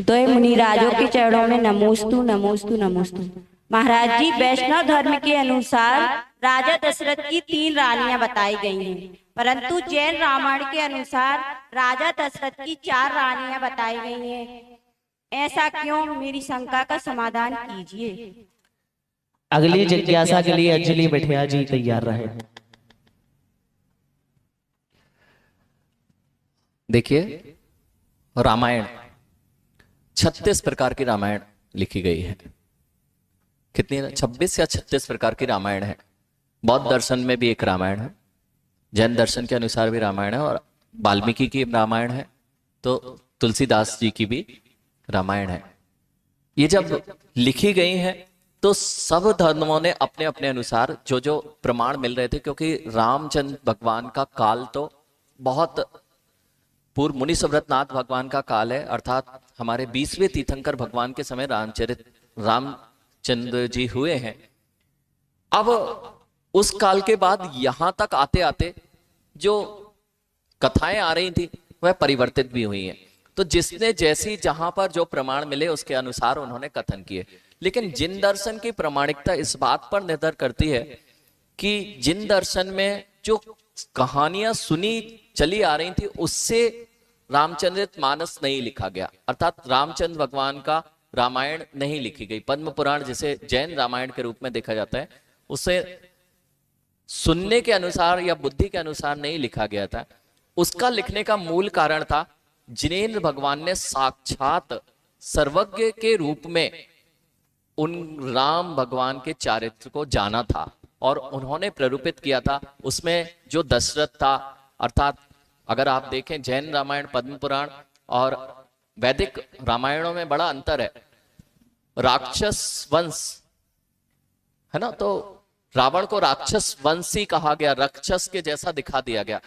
द्वय मुनिराजों के चरणों में नमोस्तु नमोस्तु नमोस्तु। महाराज जी, वैष्णव धर्म के अनुसार राजा दशरथ की 3 रानियां बताई गई हैं, परंतु जैन रामायण के अनुसार राजा दशरथ की 4 रानियां बताई गई हैं। ऐसा क्यों? मेरी शंका का समाधान कीजिए। अगली जिज्ञासा के लिए अंजलि बिठिया जी तैयार रहे। देखिए, रामायण 36 प्रकार की रामायण लिखी गई है। कितनी? 26 या 36 प्रकार की रामायण है। बौद्ध दर्शन में भी एक रामायण है, जैन दर्शन के अनुसार भी रामायण है, और वाल्मीकि की रामायण है, तो तुलसीदास जी की भी रामायण है। ये जब लिखी गई है तो सब धर्मों ने अपने अपने अनुसार जो जो प्रमाण मिल रहे थे, क्योंकि रामचंद्र भगवान का काल तो बहुत पूर्व मुनि सुव्रतनाथ भगवान का काल है, अर्थात हमारे 20वें तीर्थंकर भगवान के समय रामचंद्र जी हुए हैं। अब उस काल के बाद यहां तक आते आते जो कथाएं आ रही थी वह परिवर्तित भी हुई हैं। तो जिसने जैसी जहां पर जो प्रमाण मिले उसके अनुसार उन्होंने कथन किए। लेकिन जिन दर्शन की प्रामाणिकता इस बात पर निर्भर करती है कि जिन दर्शन में जो कहानियां सुनी चली आ रही थी उससे रामचरित मानस नहीं लिखा गया, अर्थात रामचंद्र भगवान का रामायण नहीं लिखी गई। पद्म पुराण जिसे जैन रामायण के रूप में देखा जाता है, उसे सुनने के अनुसार या बुद्धि के अनुसार नहीं लिखा गया था। उसका लिखने का मूल कारण था जिनेन्द्र भगवान ने साक्षात सर्वज्ञ के रूप में उन राम भगवान के चारित्र को जाना था और उन्होंने प्ररूपित किया था। उसमें जो दशरथ था, अर्थात अगर आप देखें जैन रामायण, पद्म पुराण और वैदिक रामायणों में बड़ा अंतर है। राक्षस वंश है ना, तो रावण को राक्षस वंशी कहा गया, राक्षस के जैसा दिखा दिया गया।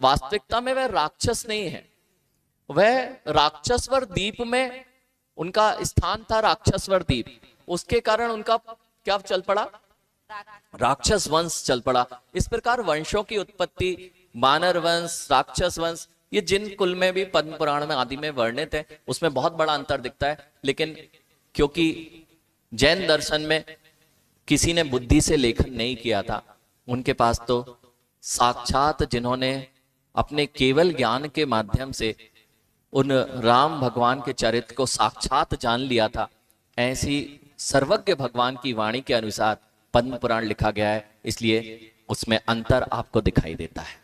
वास्तविकता में वह राक्षस नहीं है, वह राक्षसवर द्वीप में उनका स्थान था, राक्षसवर द्वीप। उसके कारण उनका क्या चल पड़ा? राक्षस वंश चल पड़ा। इस प्रकार वंशों की उत्पत्ति, वानर वंश, राक्षस वंश, ये जिन कुल में भी पद्म पुराण में आदि में वर्णित है उसमें बहुत बड़ा अंतर दिखता है। लेकिन क्योंकि जैन दर्शन में किसी ने बुद्धि से लेखन नहीं किया था, उनके पास तो साक्षात जिन्होंने अपने केवल ज्ञान के माध्यम से उन राम भगवान के चरित्र को साक्षात जान लिया था, ऐसी सर्वज्ञ भगवान की वाणी के अनुसार पद्म पुराण लिखा गया है। इसलिए उसमें अंतर आपको दिखाई देता है।